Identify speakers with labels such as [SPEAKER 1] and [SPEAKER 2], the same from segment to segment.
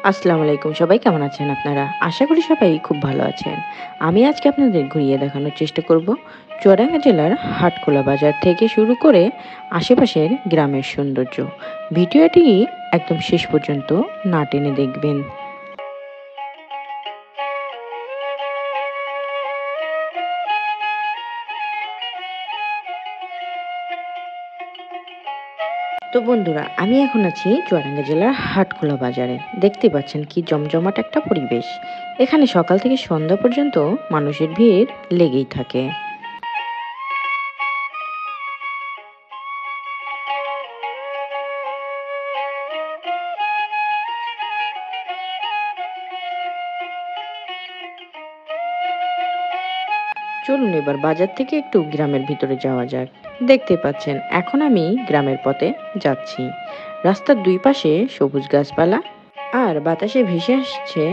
[SPEAKER 1] আসসালামু আলাইকুম, সবাই কেমন আছেন আপনারা? আশা করি সবাই খুব ভালো আছেন। আমি আজকে আপনাদের ঘুরিয়ে দেখানোর চেষ্টা করব চুয়াডাঙ্গা জেলার হাটখোলা বাজার থেকে শুরু করে আশেপাশের গ্রামের সৌন্দর্য। ভিডিওটি একদম শেষ পর্যন্ত না টেনে দেখবেন। তো বন্ধুরা, আমি এখন আছি চুয়াডাঙ্গা জেলার হাটখোলা বাজারে। দেখতে পাচ্ছেন কি জমজমাট একটা পরিবেশ। এখানে সকাল থেকে সন্ধ্যা পর্যন্ত মানুষের ভিড় লেগেই থাকে। চলুন এবার বাজার থেকে একটু গ্রামের ভিতরে যাওয়া যাক। দেখতে পাচ্ছেন এখন আমি গ্রামের পথে যাচ্ছি। রাস্তার দুই পাশে সবুজ গাছপালা আর বাতাসে ভেসে আসছে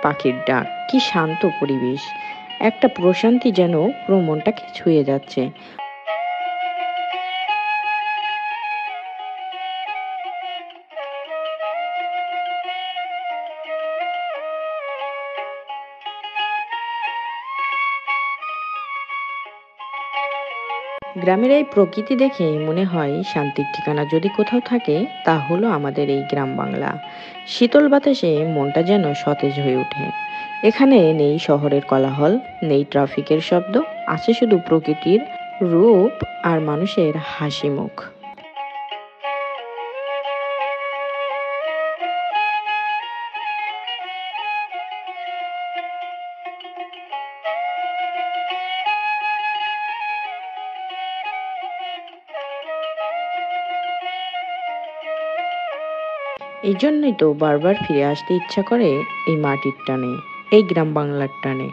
[SPEAKER 1] পাখির ডাক। কি শান্ত পরিবেশ, একটা প্রশান্তি যেন পুরো মনটাকে ছুঁয়ে যাচ্ছে। গ্রামের এই প্রকৃতি দেখে মনে হয় শান্তির ঠিকানা যদি কোথাও থাকে তা হলো আমাদের এই গ্রাম বাংলা। শীতল বাতাসে মনটা যেন সতেজ হয়ে ওঠে। এখানে নেই শহরের কোলাহল, নেই ট্রাফিকের শব্দ, আছে শুধু প্রকৃতির রূপ আর মানুষের হাসি মুখ। এই জন্যই তো বারবার ফিরে আসতে ইচ্ছা করে এই মাটির টানে, এই গ্রাম বাংলার টানে।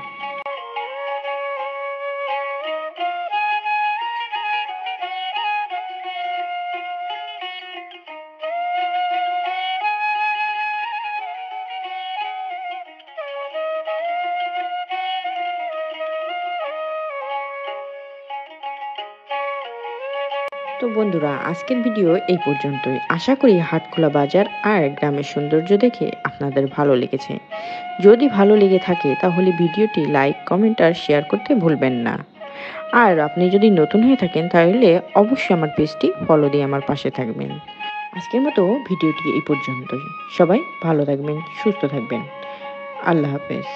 [SPEAKER 1] তো বন্ধুরা, আজকের ভিডিও এই পর্যন্তই। আশা করি হাটখোলা বাজার আর গ্রামের সৌন্দর্য দেখে আপনাদের ভালো লেগেছে। যদি ভালো লেগে থাকে তাহলে ভিডিওটি লাইক, কমেন্ট আর শেয়ার করতে ভুলবেন না। আর আপনি যদি নতুন হয়ে থাকেন তাহলে অবশ্যই আমার পেজটি ফলো দিয়ে আমার পাশে থাকবেন। আজকের মতো ভিডিওটি এই পর্যন্তই। সবাই ভালো থাকবেন, সুস্থ থাকবেন। আল্লাহ হাফেজ।